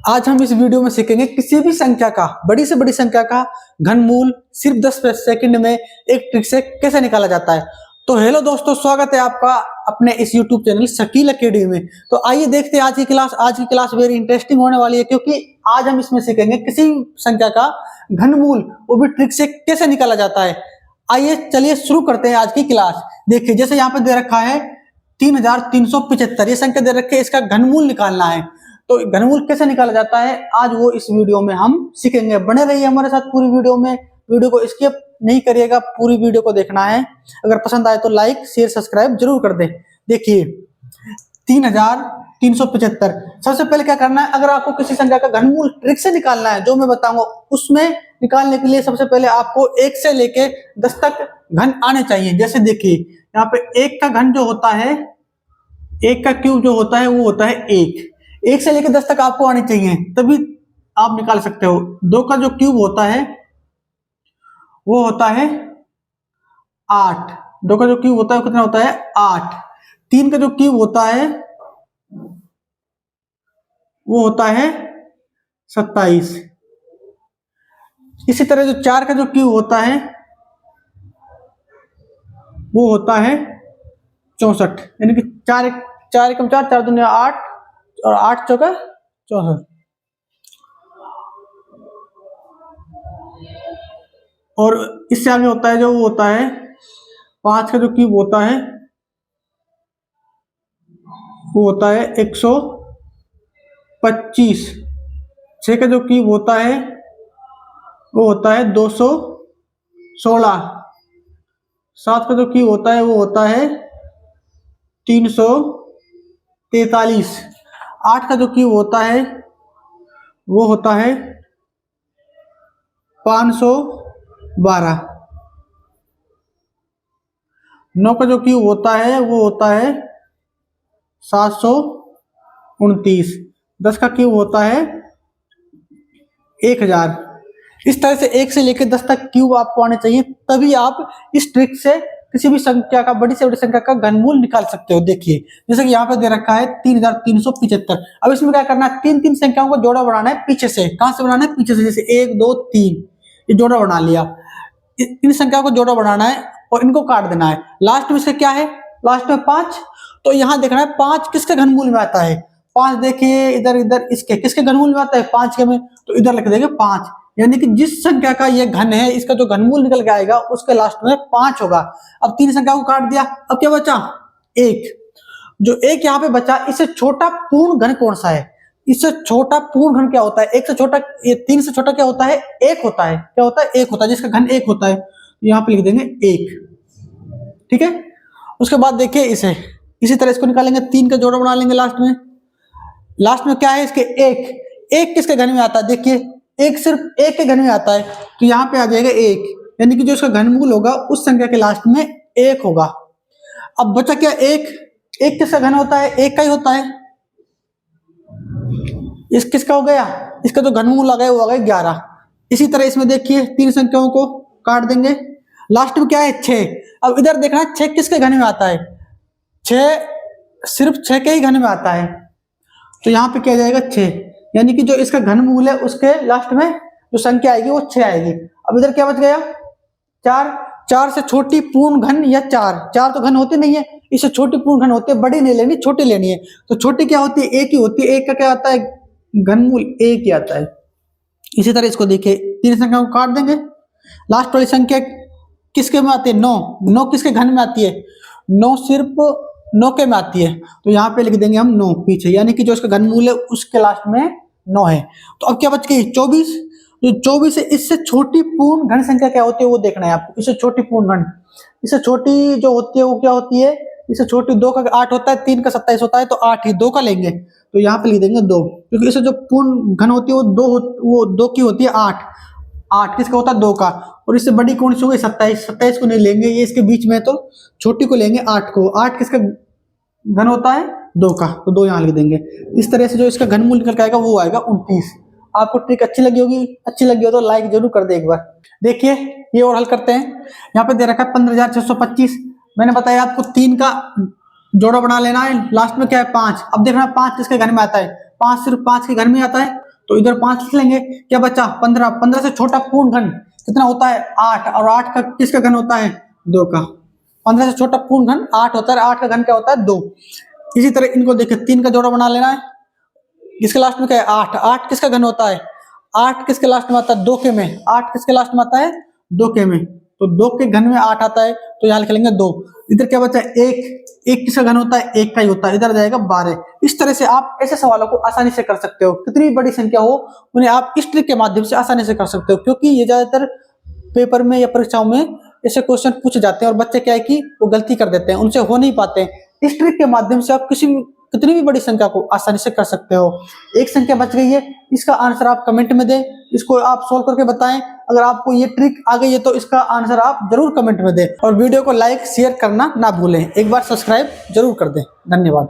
आज हम इस वीडियो में सीखेंगे किसी भी संख्या का, बड़ी से बड़ी संख्या का घनमूल सिर्फ 10 सेकंड में एक ट्रिक से कैसे निकाला जाता है। तो हेलो दोस्तों, स्वागत है आपका अपने इस यूट्यूब चैनल शकील अकेडमी में। तो आइए देखते हैं आज की क्लास वेरी इंटरेस्टिंग होने वाली है, क्योंकि आज हम इसमें सीखेंगे किसी संख्या का घनमूल वो भी ट्रिक से कैसे निकाला जाता है। आइए चलिए शुरू करते हैं आज की क्लास। देखिए, जैसे यहाँ पे दे रखा है 3375, ये संख्या दे रखी है, इसका घनमूल निकालना है। तो घनमूल कैसे निकाला जाता है आज वो इस वीडियो में हम सीखेंगे। बने रहिए हमारे साथ पूरी वीडियो में, वीडियो को स्किप नहीं करिएगा, पूरी वीडियो को देखना है। अगर पसंद आए तो लाइक शेयर सब्सक्राइब जरूर कर दें। देखिए 3375, सबसे पहले क्या करना है, अगर आपको किसी संख्या का घनमूल ट्रिक से निकालना है जो मैं बताऊंगा, उसमें निकालने के लिए सबसे पहले आपको 1 से लेके 10 तक घन आने चाहिए। जैसे देखिए यहाँ पे 1 का घन जो होता है, 1 का क्यूब जो होता है वो होता है 1 से लेके 10 तक आपको आनी चाहिए, तभी आप निकाल सकते हो। 2 का जो क्यूब होता है वो होता है 8, 2 का जो क्यूब होता है कितना होता है 8। 3 का जो क्यूब होता है वो होता है 27। इसी तरह जो 4 का जो क्यूब होता है वो होता है 64, यानी कि 4 एकम 4, 4 दूनी 8 और 8 चौका 64। और इससे आगे होता है जो वो होता है 5 का जो क्यूब होता है वो होता है 125। 6 का जो क्यूब होता है वो होता है 216। 7 का जो क्यूब होता है वो होता है 343। 8 का जो क्यूब होता है वो होता है 512। 9 का जो क्यूब होता है वो होता है 729। 10 का क्यूब होता है 1000। इस तरह से 1 से लेकर 10 तक क्यूब आपको आने चाहिए, तभी आप इस ट्रिक से किसी भी संख्या का, बड़ी से बड़ी संख्या का घनमूल निकाल सकते हो। देखिए जैसे कि यहाँ पे दे रखा है 3375। अब इसमें क्या करना है, 3 संख्याओं को जोड़ा बनाना है पीछे से। कहां से बनाना है? पीछे से। जैसे 1 2 3, ये जोड़ा बना लिया। इन संख्याओं को जोड़ा बनाना है और इनको काट देना है। लास्ट में से क्या है? लास्ट में 5। तो यहां देखना है 5 किसके घनमूल में आता है। 5 देखिए इधर इसके किसके घनमूल में आता है? 5 के में, तो इधर लिख देंगे 5। यानी कि जिस संख्या का ये घन है, इसका जो घनमूल निकल के आएगा उसके लास्ट में 5 होगा। अब 3 संख्या को काट दिया, अब क्या बचा? 1। जो 1 यहाँ पे बचा, इससे छोटा पूर्ण घन कौन सा है? इससे छोटा पूर्ण घन क्या होता है? 1 से छोटा, ये 3 से छोटा क्या होता है? 1 होता है। क्या होता है? 1 होता है, जिसका घन 1 होता है। यहाँ पे लिख देंगे 1। ठीक है। उसके बाद देखिए इसी तरह इसको निकालेंगे, 3 का जोड़ा बना लेंगे लास्ट में। लास्ट में क्या है इसके? 1 किसके घन में आता है? देखिए 1 सिर्फ 1 के घन में आता है, तो यहाँ पे आ जाएगा 1, यानी कि जो इसका घनमूल होगा उस संख्या के लास्ट में 1 होगा। अब बचा क्या? 1 किसका घन होता है? 1 का ही होता है। इस किसका हो गया? इसका जो घनमूल आ गया वो आ गया 11। इसी तरह इसमें देखिए 3 संख्याओं को काट देंगे, लास्ट में क्या है? 6। अब इधर देखना 6 किसके घन में आता है? 6 सिर्फ 6 के ही घन में आता है, तो यहाँ पे क्या जाएगा? 6, यानी कि जो इसका घनमूल है उसके लास्ट में जो संख्या आएगी वो 6 आएगी। अब इधर क्या बच गया? 4। 4 से छोटी पूर्ण घन या 4 तो घन होते नहीं है, इससे छोटी पूर्ण घन होते हैं। बड़ी नहीं लेनी, छोटी लेनी है। तो छोटी क्या होती है? 1 ही होती है। 1 का क्या आता है? घनमूल 1 ही आता है। इसी तरह इसको देखिए 3 संख्या को काट देंगे, लास्ट वाली संख्या किसके में आती है? 9 किसके घन में आती है? 9 सिर्फ 9 के में आती है, तो यहाँ पे लिख देंगे हम 9 पीछे, यानी कि जो इसका घनमूल है उसके लास्ट में 9 है। तो अब क्या बच गई? 24। जो 24 है, इससे छोटी पूर्ण घन संख्या क्या होती है वो देखना है आपको। इससे छोटी पूर्ण घन, इससे छोटी जो होती है वो क्या होती है? इससे छोटी 2 का 8 होता है, 3 का 27 होता है, तो 8 ही 2 का लेंगे, तो यहाँ पे लिख देंगे 2, क्योंकि इससे जो पूर्ण घन होती है वो 2 की होती है। 8 किसका होता है? 2 का। और इससे बड़ी कौन सी हो गई? 27 को नहीं लेंगे, ये इसके बीच में, तो छोटी को लेंगे 8 को। 8 किसका घन होता है? 2 का, तो 2 यहाँ लिख देंगे। इस तरह से जो इसका घनमूल निकल के आएगा वो आएगा 29। आपको ट्रिक अच्छी लगी होगी, अच्छी लगी हो तो लाइक जरूर कर दे एक बार। देखिए ये और हल करते हैं। यहाँ पे दे रखा है 15625। मैंने बताया आपको 3 का जोड़ा बना लेना है, लास्ट में क्या है? 5। अब देखना 5 किसके घर में आता है? 5 सिर्फ 5 के घर में आता है, तो इधर 5 लिख लेंगे। क्या बचा 15, 15 से छोटा पूर्ण घन कितना होता है 8, और 8 का किसका घन होता है 2 का। 15 से छोटा पूर्ण घन 8 होता है, 8 का घन क्या होता है 2। इसी तरह इनको देखिए 3 का जोड़ा बना लेना है। इसके लास्ट में क्या है 8, 8 किसका घन होता है 8 किसके लास्ट में आता है 2 के में, 8 किसके लास्ट में आता है 2 के में, तो 2 के घन में 8 आता है, तो यहाँ लिख लेंगे 2। इधर क्या बचा 1, 1 किसका घन होता है 1 का ही होता है, इधर जाएगा 12। इस तरह से आप ऐसे सवालों को आसानी से कर सकते हो, कितनी भी बड़ी संख्या हो उन्हें आप इस ट्रिक के माध्यम से आसानी से कर सकते हो, क्योंकि ये ज्यादातर पेपर में या परीक्षाओं में ऐसे क्वेश्चन पूछे जाते हैं और बच्चे क्या है कि वो गलती कर देते हैं, उनसे हो नहीं पाते। इस ट्रिक के माध्यम से आप कितनी भी बड़ी संख्या को आसानी से कर सकते हो। एक संख्या बच गई है, इसका आंसर आप कमेंट में दें, इसको आप सोल्व करके बताएं। अगर आपको ये ट्रिक आ गई है तो इसका आंसर आप जरूर कमेंट में दें, और वीडियो को लाइक शेयर करना ना भूलें, एक बार सब्सक्राइब जरूर कर दें। धन्यवाद।